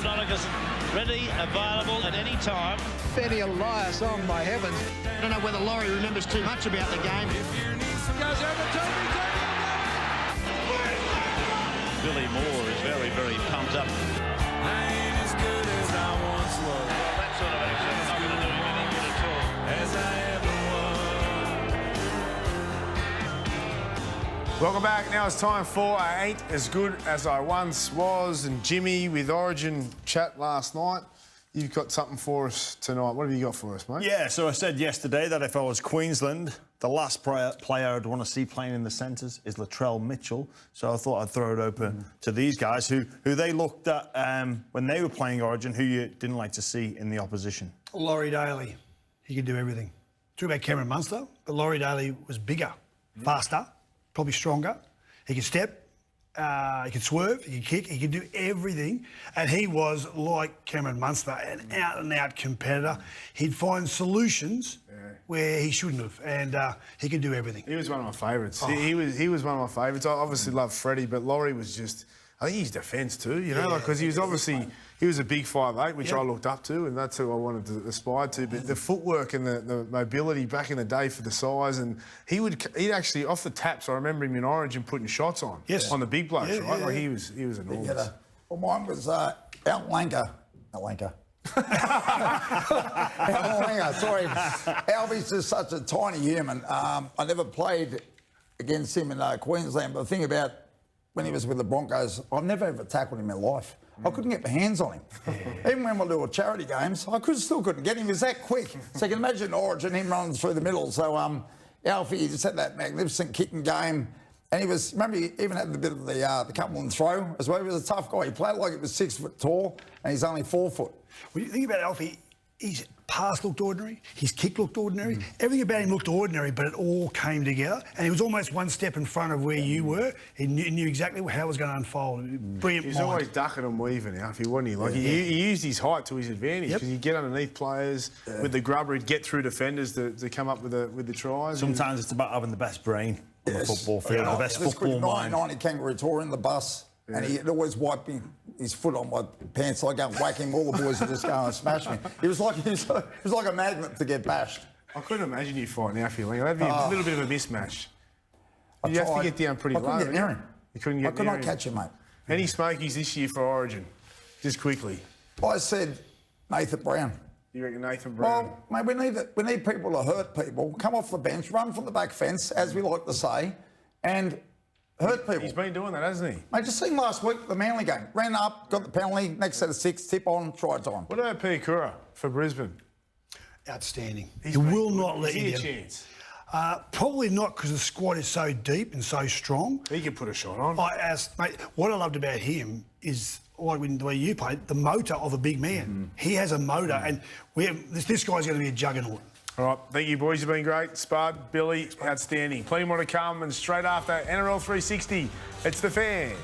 Veronicas ready, available at any time. Benny Elias, oh my heavens. I don't know whether Laurie remembers too much about the game. Goes over Toby. Billy Moore is very, very pumped up. I ain't as good as I once was. Well, that sort of action's not going to do him any good at all. As I ever was. Welcome back. Now it's time for I Ain't As Good As I Once Was. And Jimmy, with Origin chat last night, you've got something for us tonight. What have you got for us, mate? Yeah, so I said yesterday that if I was Queensland, the last player I'd want to see playing in the centres is Latrell Mitchell. So I thought I'd throw it open to these guys who they looked at when they were playing Origin, who you didn't like to see in the opposition. Laurie Daly, he could do everything. Talk about Cameron Munster, but Laurie Daly was bigger, faster, probably stronger. He could step, he could swerve, he could kick, he could do everything. And he was like Cameron Munster, an out-and-out competitor. He'd find solutions where he shouldn't have, and he could do everything. He was one of my favourites. He was one of my favourites. I obviously love Freddie, but Laurie was just... I think he's defence too, you know, because he was obviously... He was a big 5'8", which I looked up to, and that's who I wanted to aspire to. But the footwork and the mobility back in the day for the size, and he'd actually, off the taps, I remember him in Origin putting shots on the big blokes, right? Like he was enormous. Well, mine was Al Lanker. Sorry. Albie's just such a tiny human. I never played against him in Queensland, but the thing about when he was with the Broncos, I've never ever tackled him in life. I couldn't get my hands on him. Even when we do charity games, I still couldn't get him. He was that quick. So you can imagine Origin, him running through the middle. So Alfie, he just had that magnificent kicking game. And he was, remember, he even had the bit of the couple and throw as well. He was a tough guy. He played like he was 6 foot tall, and he's only 4 foot. When you think about Alfie, his pass looked ordinary, his kick looked ordinary, everything about him looked ordinary, but it all came together, and he was almost one step in front of where you were. He knew exactly how it was going to unfold. Brilliant He's mind. always ducking and weaving, Alfie, wasn't he? Like he used his height to his advantage because he'd get underneath players with the grubber, he'd get through defenders to come up with the tries. Sometimes it's about having the best brain on the football field, the best football mind. 1990 Kangaroo Tour in the bus, and he'd always wipe his foot on my pants. I'd go and whack him. All the boys would just go and smash me. He was like a magnet to get bashed. I couldn't imagine you fighting Alfie Langer. That'd be a little bit of a mismatch. You have to get down pretty low. I couldn't get near him. You couldn't get near him. I could not catch him, mate. Any smokies this year for Origin? Just quickly. I said Nathan Brown. You reckon Nathan Brown? Well, mate, we need people to hurt people, come off the bench, run from the back fence, as we like to say, and hurt people. He's been doing that, hasn't he? Mate, just seen last week, the Manly game. Ran up, got the penalty, next set of 6, tip on, try time. What about Piakura for Brisbane? Outstanding. He will not let you down. Chance? Probably not, because the squad is so deep and so strong. He could put a shot on. Mate, what I loved about him is, like the way you played, the motor of a big man. He has a motor, and this guy's going to be a juggernaut. All right, thank you, boys. You've been great. Spud, Billy, outstanding. Plenty more to come, and straight after NRL 360, it's The Fan.